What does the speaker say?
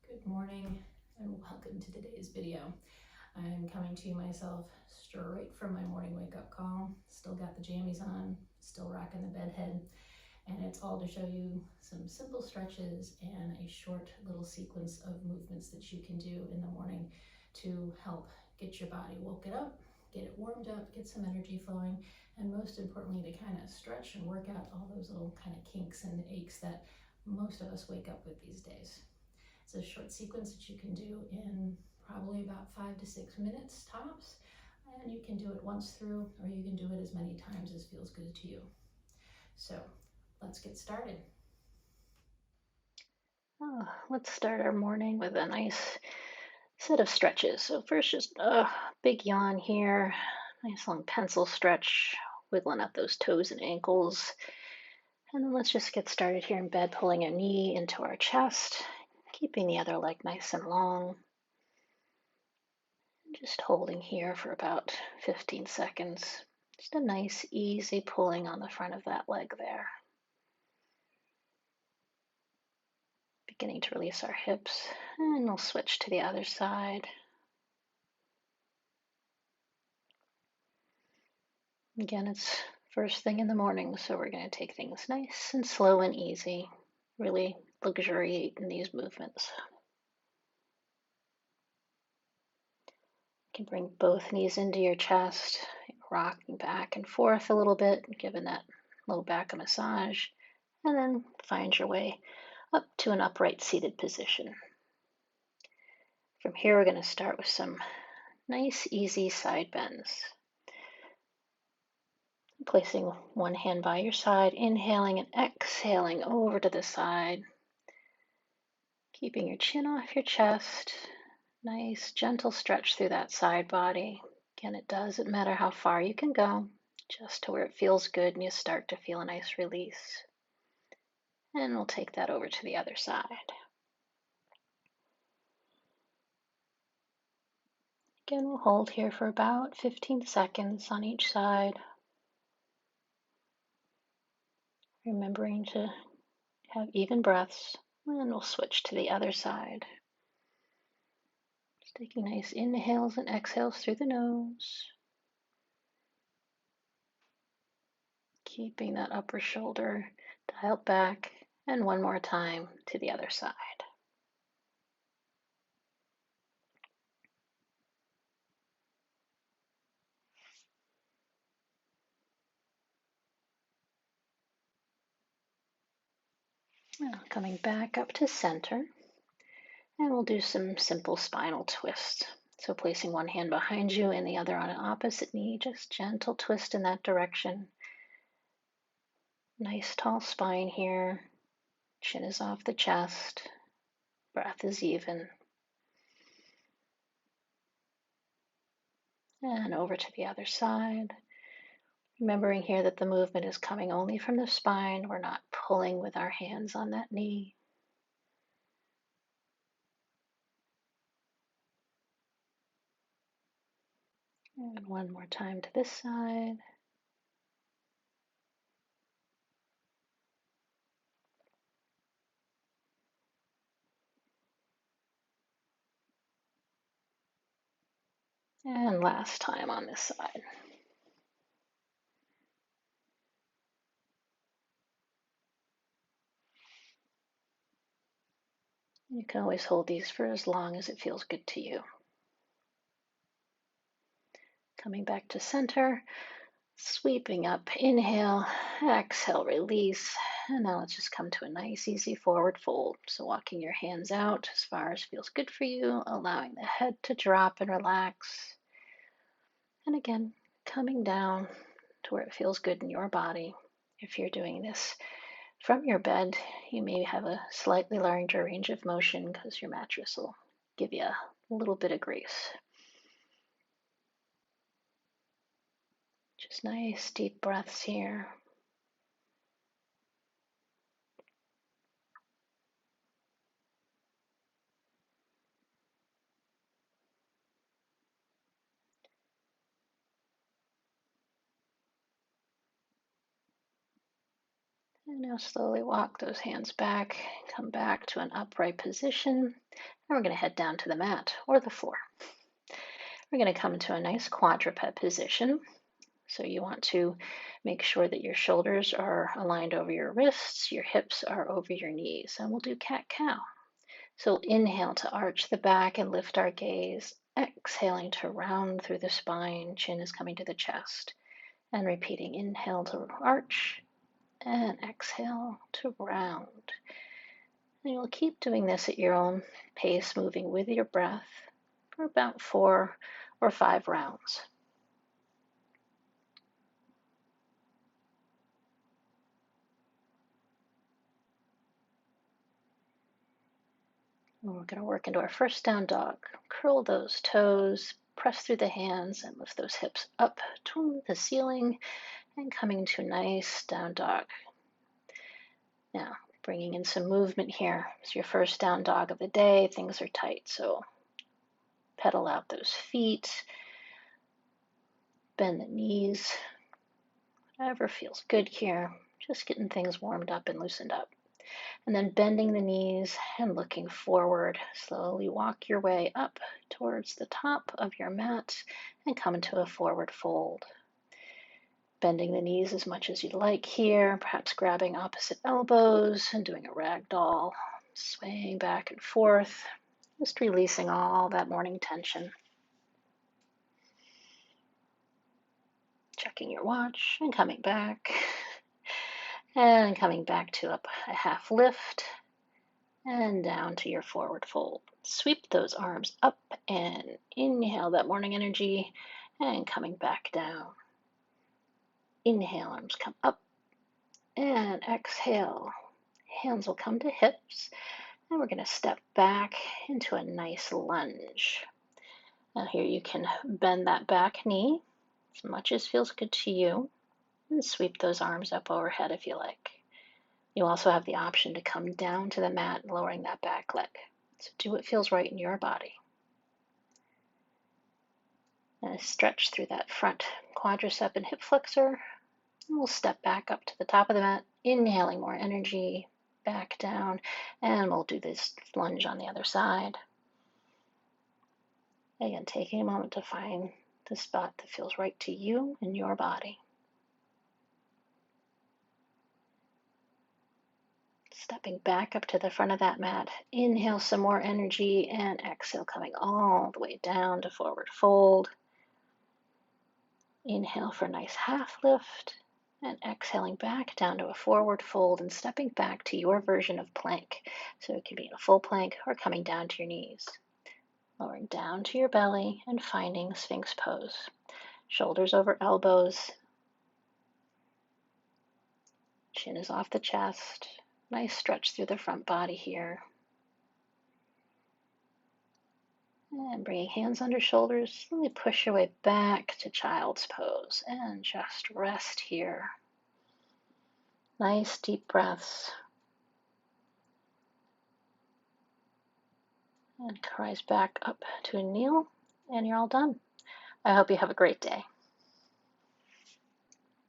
Good morning and welcome to today's video. I'm coming to myself straight from my morning wake-up call. Still got the jammies on, still rocking the bed head, and it's all to show you some simple stretches and a short little sequence of movements that you can do in the morning to help get your body woken up, get it warmed up, get some energy flowing, and most importantly to kind of stretch and work out all those little kind of kinks and aches that most of us wake up with these days. It's a short sequence that you can do in probably about 5 to 6 minutes tops, and you can do it once through, or you can do it as many times as feels good to you. So let's get started. Let's start our morning with a nice set of stretches. So first, just a big yawn here, nice long pencil stretch, wiggling up those toes and ankles. And then let's just get started here in bed, pulling a knee into our chest, keeping the other leg nice and long. Just holding here for about 15 seconds. Just a nice, easy pulling on the front of that leg there. Beginning to release our hips, and we'll switch to the other side. Again, it's first thing in the morning, so we're going to take things nice and slow and easy, really luxuriate in these movements. You can bring both knees into your chest, rocking back and forth a little bit, giving that low back a massage, and then find your way up to an upright seated position. From here, we're going to start with some nice, easy side bends. Placing one hand by your side, inhaling and exhaling over to the side. Keeping your chin off your chest. Nice, gentle stretch through that side body. Again, it doesn't matter how far you can go, just to where it feels good and you start to feel a nice release. And we'll take that over to the other side. Again, we'll hold here for about 15 seconds on each side. Remembering to have even breaths, and we'll switch to the other side. Just taking nice inhales and exhales through the nose. Keeping that upper shoulder dialed back, and one more time to the other side. Now coming back up to center, and we'll do some simple spinal twists. So placing one hand behind you and the other on an opposite knee, just gentle twist in that direction. Nice tall spine here, chin is off the chest, breath is even. And over to the other side. Remembering here that the movement is coming only from the spine. We're not pulling with our hands on that knee. And one more time to this side. And last time on this side. You can always hold these for as long as it feels good to you. Coming back to center, sweeping up, inhale, exhale, release. And now let's just come to a nice, easy forward fold. So walking your hands out as far as feels good for you, allowing the head to drop and relax. And again, coming down to where it feels good in your body. If you're doing this from your bed, you may have a slightly larger range of motion because your mattress will give you a little bit of grace. Just nice deep breaths here. And now slowly walk those hands back, come back to an upright position. And we're going to head down to the mat or the floor. We're going to come into a nice quadruped position. So you want to make sure that your shoulders are aligned over your wrists, your hips are over your knees. And we'll do cat-cow. So inhale to arch the back and lift our gaze. Exhaling to round through the spine, chin is coming to the chest. And repeating, inhale to arch and exhale to round. And you'll keep doing this at your own pace, moving with your breath for about 4 or 5 rounds. And we're going to work into our first down dog. Curl those toes, press through the hands, and lift those hips up to the ceiling, and coming to nice down dog. Now, bringing in some movement here. It's your first down dog of the day. Things are tight, so pedal out those feet, bend the knees, whatever feels good here. Just getting things warmed up and loosened up. And then bending the knees and looking forward. Slowly walk your way up towards the top of your mat and come into a forward fold. Bending the knees as much as you'd like here, perhaps grabbing opposite elbows and doing a ragdoll, swaying back and forth, just releasing all that morning tension. Checking your watch and coming back. And coming back to up a half lift and down to your forward fold. Sweep those arms up and inhale that morning energy and coming back down. Inhale, arms come up and exhale. Hands will come to hips and we're going to step back into a nice lunge. Now here you can bend that back knee as much as feels good to you and sweep those arms up overhead if you like. You also have the option to come down to the mat, lowering that back leg. So do what feels right in your body. And stretch through that front quadricep and hip flexor. And we'll step back up to the top of the mat, inhaling more energy, back down, and we'll do this lunge on the other side. Again, taking a moment to find the spot that feels right to you and your body. Stepping back up to the front of that mat, inhale some more energy and exhale, coming all the way down to forward fold. Inhale for a nice half lift and exhaling back down to a forward fold and stepping back to your version of plank. So it can be in a full plank or coming down to your knees. Lowering down to your belly and finding Sphinx pose. Shoulders over elbows. Chin is off the chest. Nice stretch through the front body here. And bringing hands under shoulders, slowly push your way back to child's pose and just rest here. Nice deep breaths. And rise back up to a kneel, and you're all done. I hope you have a great day.